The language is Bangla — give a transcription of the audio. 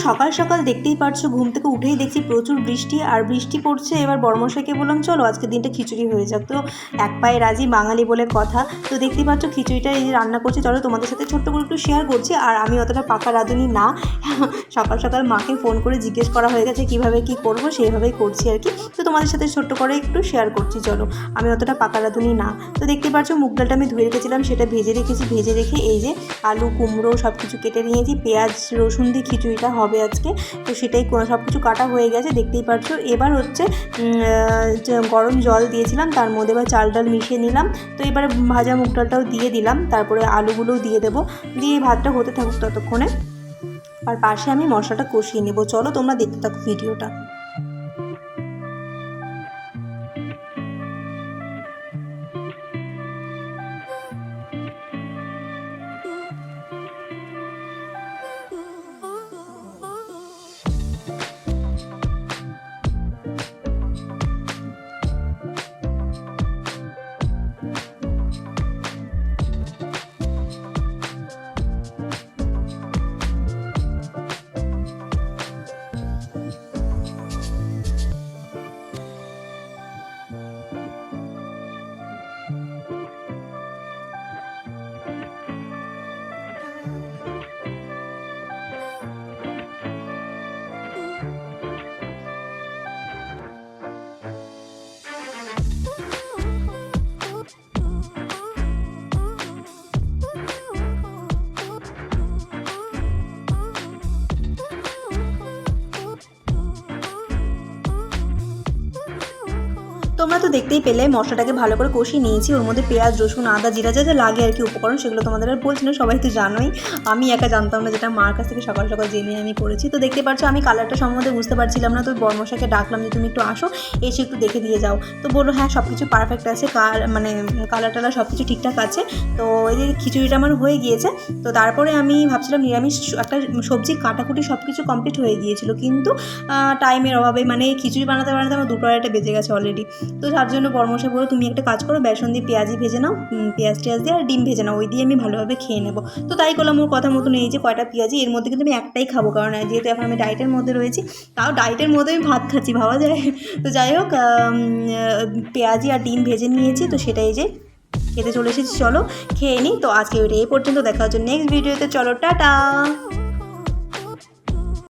সকাল সকাল দেখতেই পারছো ঘুম থেকে উঠেই দেখছি প্রচুর বৃষ্টি আর বৃষ্টি পড়ছে। এবার বড়মশাইকে বললাম চলো আজকে দিনটা খিচুড়ি হয়ে যাক। তো এক পায়ে রাজি বাঙালি বলে কথা। তো দেখতেই পাচ্ছ খিচুড়িটা এই যে রান্না করছি, চলো তোমাদের সাথে ছোট্ট করে একটু শেয়ার করছি। আর আমি অতটা পাকা রাঁধুনি না, সকাল সকাল মাকে ফোন করে জিজ্ঞেস করা হয়ে গেছে কীভাবে কী করবো, সেইভাবেই করছি আর কি। তো তোমাদের সাথে ছোট্ট করে একটু শেয়ার করছি, চলো। আমি অতটা পাকা রাঁধুনি না। তো দেখতে পাচ্ছ মুগ ডালটা আমি ধুয়ে রেখেছিলাম, সেটা ভেজে রেখেছি। ভেজে রেখে এই যে আলু কুমড়ো সব কিছু কেটে নিয়েছি, পেঁয়াজ রসুন দিয়ে খিচুড়িটা হবে আজকে। তো সেটাই সব কিছু কাটা হয়ে গেছে দেখতেই পাচ্ছ। এবার হচ্ছে গরম জল দিয়েছিলাম, তার মধ্যে এবার চাল ডাল মিশিয়ে নিলাম। তো এবারে ভাজা মুগ ডালটাও দিয়ে দিলাম, তারপরে আলুগুলোও দিয়ে দেবো। দিয়ে ভাতটা হতে থাকুক ততক্ষণে, আর পাশে আমি মশলাটা কষিয়ে নেবো। চলো তোমরা দেখতে থাকো ভিডিওটা। তোমরা তো দেখতেই পেলে মশলাটাকে ভালো করে কষিয়ে নিয়েছি। ওর মধ্যে পেঁয়াজ রসুন আদা জিরা যা যা লাগে আর কি উপকরণ, সেগুলো তোমাদের আর বলছি না, সবাই তো জানোই। আমি একা জানতাম না, যেটা মার কাছ থেকে সকাল সকাল জেনে আমি করেছি। তো দেখতে পাচ্ছ আমি কালারটা সম্বন্ধে বুঝতে পারছিলাম না, তো বড়মশাইকে ডাকলাম যে তুমি একটু আসো, এসে একটু দেখে দিয়ে যাও। তো বললো হ্যাঁ সব কিছু পারফেক্ট আছে, মানে কালার টালার সব কিছু ঠিকঠাক আছে। তো এই যে খিচুড়িটা আমার হয়ে গিয়েছে। তো তারপরে আমি ভাবছিলাম নিরামিষ একটা সবজি কাটাকুটি সব কিছু কমপ্লিট হয়ে গিয়েছিল, কিন্তু টাইমের অভাবে মানে খিচুড়ি বানাতে বানাতে আমার 2টো 2:30 বেজে গেছে অলরেডি। তো তার জন্য বড়মশাই বললো তুমি একটা কাজ করো, বেসন দিয়ে পেঁয়াজি ভেজে নাও, পেঁয়াজ টেয়াজ দিয়ে আর ডিম ভেজে নাও, ওই দিয়ে আমি ভালোভাবে খেয়ে নেবো। তো তাই করলাম, ওর কথা মতন এই যে কয়টা পেঁয়াজি, এর মধ্যে কিন্তু আমি একটাই খাবো, কারণ যেহেতু এখন আমি ডায়েটের মধ্যে রয়েছি। তাও ডায়েটের মধ্যে আমি ভাত খাচ্ছি, ভাবা যায়। তো যাই হোক, পেঁয়াজি আর ডিম ভেজে নিয়েছি, তো সেটাই যে খেতে চলে এসেছি। চলো খেয়ে নিই। তো আজকে ওইটা এই পর্যন্ত, দেখা হচ্ছে নেক্সট ভিডিওতে। চলো টাটা।